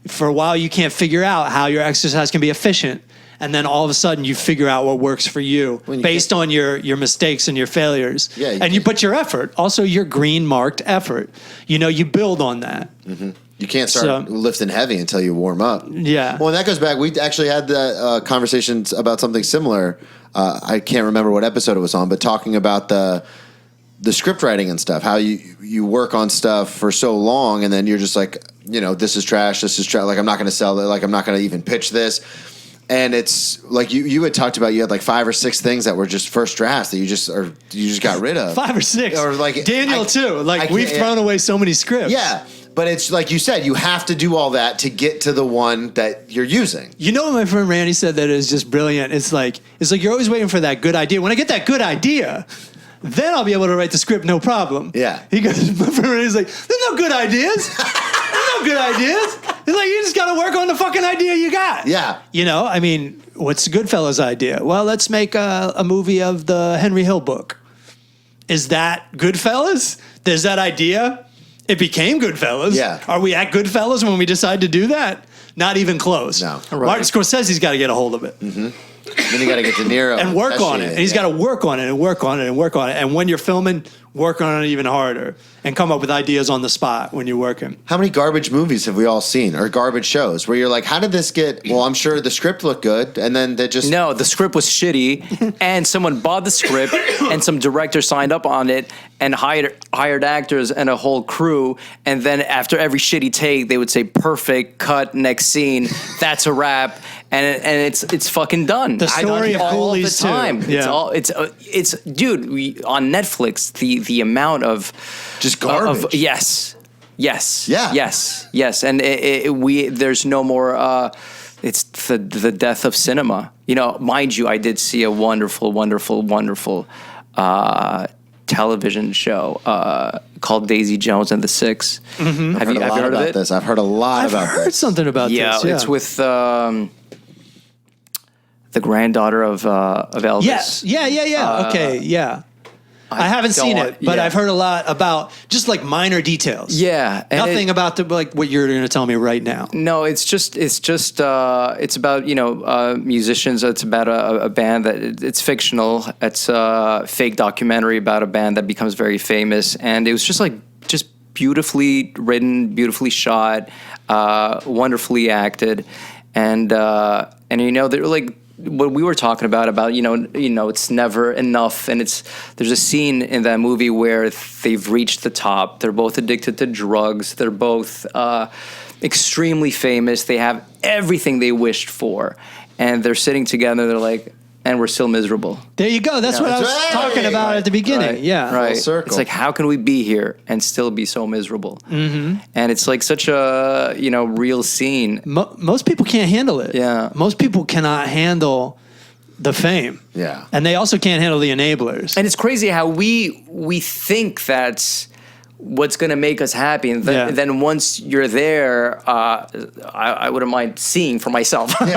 for a while you can't figure out how your exercise can be efficient. And then all of a sudden you figure out what works for you based on your mistakes and your failures. Yeah, and you put your effort, also your green marked effort. You build on that. Mm-hmm. You can't start lifting heavy until you warm up. Yeah. Well, and that goes back. We actually had the conversations about something similar. I can't remember what episode it was on, but talking about the script writing and stuff, how you work on stuff for so long, and then you're just like, this is trash. Like, I'm not going to sell it. Like, I'm not going to even pitch this. And it's like you had talked about, you had like 5 or 6 things that were just first drafts that you just got rid of. 5 or 6. Or like Daniel too. Like we've thrown away so many scripts. Yeah. But it's like you said, you have to do all that to get to the one that you're using. What my friend Randy said that is just brilliant. It's like you're always waiting for that good idea. When I get that good idea, then I'll be able to write the script, no problem. Yeah. He goes, my friend Randy's like, there's no good ideas. There's no good ideas. It's like, you just got to work on the fucking idea you got. Yeah. What's Goodfellas' idea? Well, let's make a movie of the Henry Hill book. Is that Goodfellas? There's that idea. It became Goodfellas. Yeah. Are we at Goodfellas when we decide to do that? Not even close. No. Right. Martin Scorsese's got to get a hold of it. Mm-hmm. Then you got to get De Niro. And work on it. And he's got to work on it and work on it and work on it. And when you're filming, work on it even harder. And come up with ideas on the spot when you're working. How many garbage movies have we all seen? Or garbage shows where you're like, how did this get... Well, I'm sure the script looked good. And then they just... No, the script was shitty. And someone bought the script. And some director signed up on it. And hired actors and a whole crew. And then after every shitty take, they would say, perfect, cut, next scene. That's a wrap. And it's fucking done. The story of all the Coolies time. Too. Yeah. It's dude. On Netflix, the amount of just garbage. Yes. Yeah. Yes. And there's no more. It's the death of cinema. Mind you, I did see a wonderful television show called Daisy Jones and the Six. Mm-hmm. Have you heard of this? I've heard a lot about this. I've heard something about this. Yeah, it's with the granddaughter of Elvis. Yes. Yeah. Okay. Yeah. I haven't seen it, but I've heard a lot about just like minor details. Yeah. Nothing about what you're going to tell me right now. No, it's about, musicians. It's about a band that it's fictional. It's a fake documentary about a band that becomes very famous. And it was just beautifully written, beautifully shot, wonderfully acted. And they're like, what we were talking about, it's never enough. And there's a scene in that movie where they've reached the top. They're both addicted to drugs. They're both extremely famous. They have everything they wished for. And they're sitting together. They're like, and we're still miserable. There you go. That's what I was talking about at the beginning. Right. Yeah. Right. Full circle. It's like, how can we be here and still be so miserable? Mm-hmm. And it's like such a, real scene. Most people can't handle it. Yeah. Most people cannot handle the fame. Yeah. And they also can't handle the enablers. And it's crazy how we think that's what's going to make us happy. And then once you're there, I wouldn't mind seeing for myself. But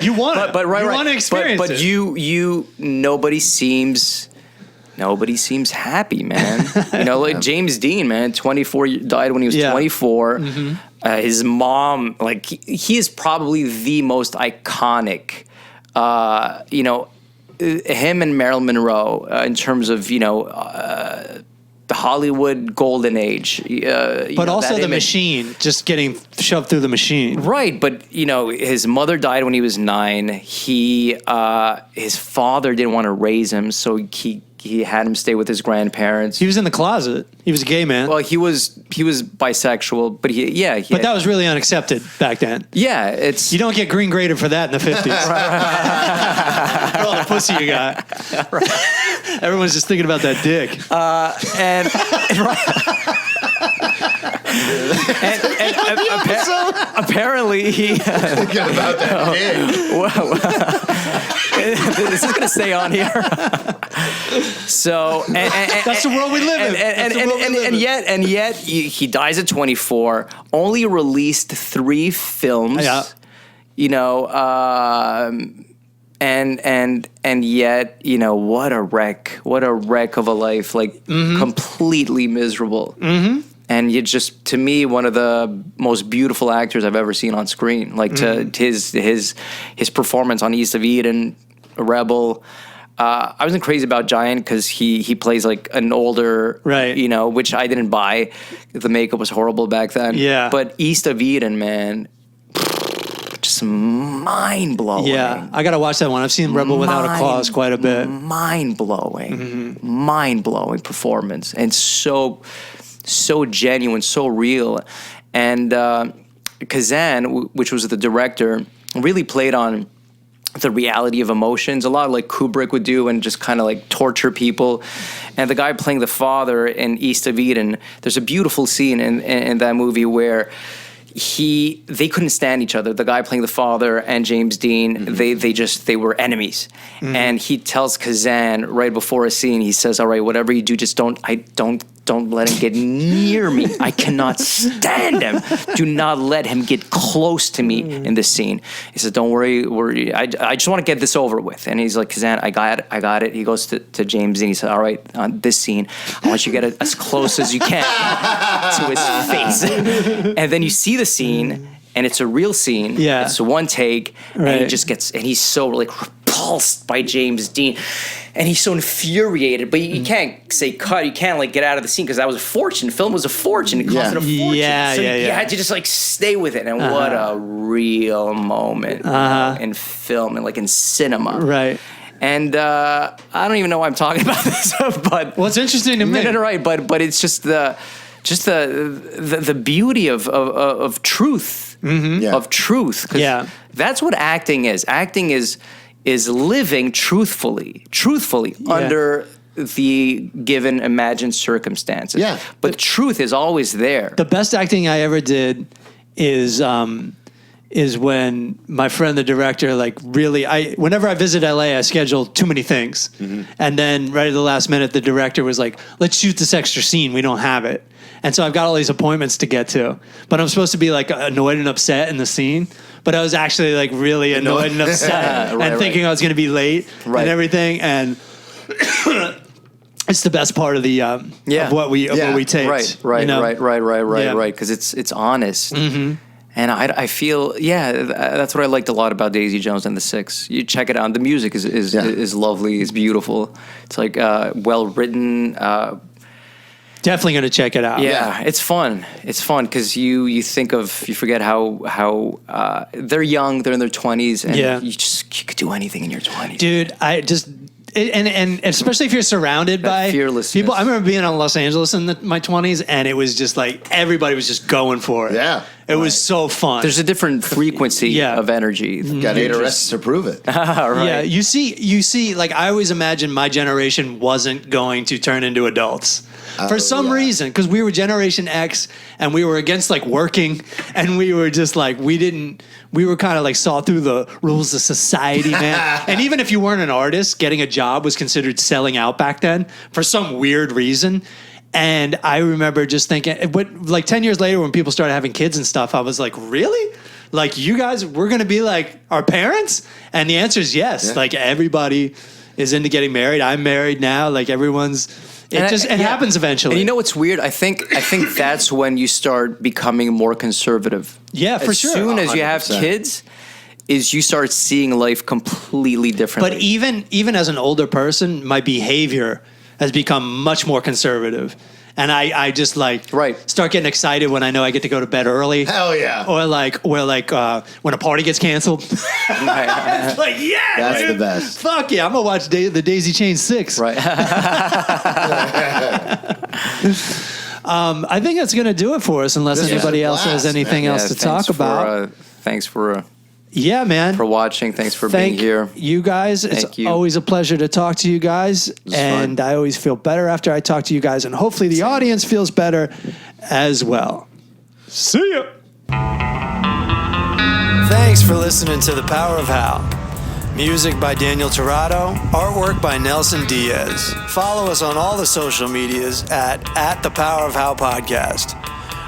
you want it. But you want to experience but it. Nobody seems happy, man. Like James Dean, man, 24, died when he was 24. Mm-hmm. His mom, like he is probably the most iconic, him and Marilyn Monroe in terms of, the Hollywood golden age. But also the machine, just getting shoved through the machine. Right, but his mother died when he was 9. His father didn't want to raise him, so he had him stay with his grandparents. He was in the closet. He was a gay man. Well, he was bisexual, but but that was really unaccepted back then. Yeah, it's you don't get green graded for that in the 50s. For all the pussy you got. Everyone's just thinking about that dick. Apparently he Thinking about that dick. this is going to stay on here. So That's the world we live in. And yet he dies at 24. Only released 3 films. Yeah. And yet, what a wreck of a life, like completely miserable. Mm-hmm. And you just, to me, one of the most beautiful actors I've ever seen on screen. Like to his performance on East of Eden, Rebel. I wasn't crazy about Giant because he plays like an older, right? Which I didn't buy. The makeup was horrible back then. Yeah. But East of Eden, man. Just mind blowing. Yeah, I gotta watch that one. I've seen Rebel Without a Cause quite a bit. Mind blowing performance, and so genuine, so real. And Kazan, which was the director, really played on the reality of emotions, a lot like Kubrick would do, and just kind of like torture people. And the guy playing the father in East of Eden, there's a beautiful scene in that movie where they couldn't stand each other. The guy playing the father and James Dean, they were enemies. Mm-hmm. And he tells Kazan right before a scene, he says, "All right, whatever you do, just don't let him get near me. I cannot stand him. Do not let him get close to me in this scene." He says, "Don't worry. I just want to get this over with." And he's like, "Kazan, I got it." He goes to James Dean. He said, "All right, on this scene, I want you to get it as close as you can to his face." And then you see the scene, and it's a real scene. Yeah. It's one take, right. And he just gets, and he's so like repulsed by James Dean. And he's so infuriated, but you can't say cut. You can't like get out of the scene because that was a fortune. Film was a fortune. It costed a fortune. Yeah, so yeah, you yeah. had to just like stay with it. And what a real moment in film and like in cinema. Right. And I don't even know why I'm talking about this, but well, it's interesting to me. No, right. But it's just the beauty of truth. Mm-hmm. Yeah. Of truth. 'Cause that's what acting is. Acting is living truthfully under the given imagined circumstances. Yeah. But truth is always there. The best acting I ever did is when my friend, the director, like really, whenever I visit LA, I schedule too many things. Mm-hmm. And then right at the last minute, the director was like, "Let's shoot this extra scene. We don't have it." And so I've got all these appointments to get to, but I'm supposed to be like annoyed and upset in the scene. But I was actually like really annoyed and upset and thinking I was going to be late and everything. And it's the best part of the of what we taped. Right. You know? Right. Because it's honest. Mm-hmm. And I feel, that's what I liked a lot about Daisy Jones and the Six. You check it out. The music is lovely. It's beautiful. It's like well written. Definitely going to check it out. Yeah, it's fun. It's fun because you forget how they're young, they're in their 20s, and you could do anything in your 20s. Dude, and especially if you're surrounded by fearlessness. people. I remember being in Los Angeles in my 20s, and it was just like everybody was just going for it. Yeah. It was so fun. There's a different frequency Yeah. of energy. Got 8 arrests to prove it. Right. Yeah, you see, like I always imagined my generation wasn't going to turn into adults. For some reason, because we were Generation X and we were against like working, and we were just like, we were kind of like saw through the rules of society, man. And even if you weren't an artist, getting a job was considered selling out back then for some weird reason. And I remember just thinking, but like 10 years later when people started having kids and stuff, I was like, really? Like you guys, we're going to be like our parents? And the answer is yes. Yeah. Like everybody is into getting married. I'm married now. Like everyone's, it happens eventually. And you know what's weird? I think that's when you start becoming more conservative. Yeah, for sure. As soon as you have 100%. kids, is you start seeing life completely differently. But even as an older person, my behavior has become much more conservative. And I just like start getting excited when I know I get to go to bed early. Hell yeah. Or when a party gets canceled. It's like, yeah, That's dude. the best. Fuck yeah, I'm going to watch the Daisy Chain 6. Right. I think that's going to do it for us unless This was anybody a else has blast, anything man. else to talk about. Thanks for Man. watching. Thanks for being here. You guys. Thank It's you. always a pleasure to talk to you guys. And fun. I always feel better after I talk to you guys. And hopefully the audience feels better as well. See ya. Thanks for listening to The Power of How. Music by Daniel Torado. Artwork by Nelson Diaz. Follow us on all the social medias at The Power of How Podcast.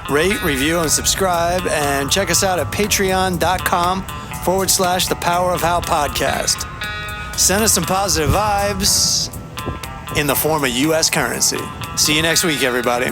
Rate, review, and subscribe. And check us out at patreon.com/The Power of How Podcast. Send us some positive vibes in the form of U.S. currency. See you next week, everybody.